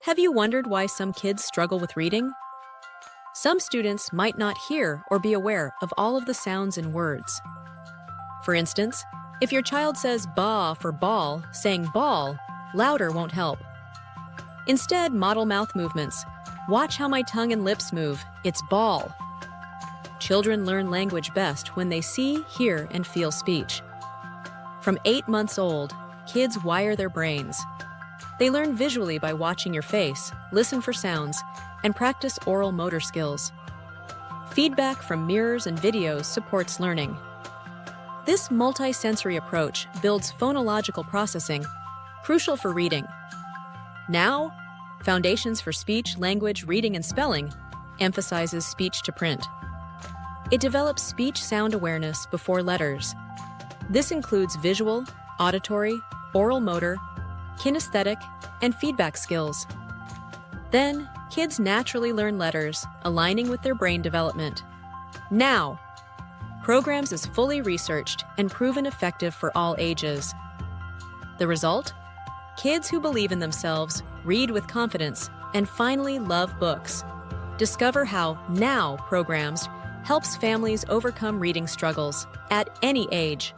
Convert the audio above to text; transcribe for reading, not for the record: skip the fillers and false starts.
Have you wondered why some kids struggle with reading? Some students might not hear or be aware of all of the sounds and words. For instance, if your child says ba for ball, saying ball louder won't help. Instead, model mouth movements. Watch how my tongue and lips move. It's ball. Children learn language best when they see, hear, and feel speech. From 8 months old, kids wire their brains. They learn visually by watching your face, listen for sounds, and practice oral motor skills. Feedback from mirrors and videos supports learning. This multi-sensory approach builds phonological processing, crucial for reading. Now, Foundations for Speech, Language, Reading, and Spelling emphasizes speech to print. It develops speech sound awareness before letters. This includes visual, auditory, oral motor, kinesthetic, and feedback skills. Then, kids naturally learn letters, aligning with their brain development. Now, Programs is fully researched and proven effective for all ages. The result? Kids who believe in themselves, read with confidence, and finally love books. Discover how Now programs helps families overcome reading struggles at any age.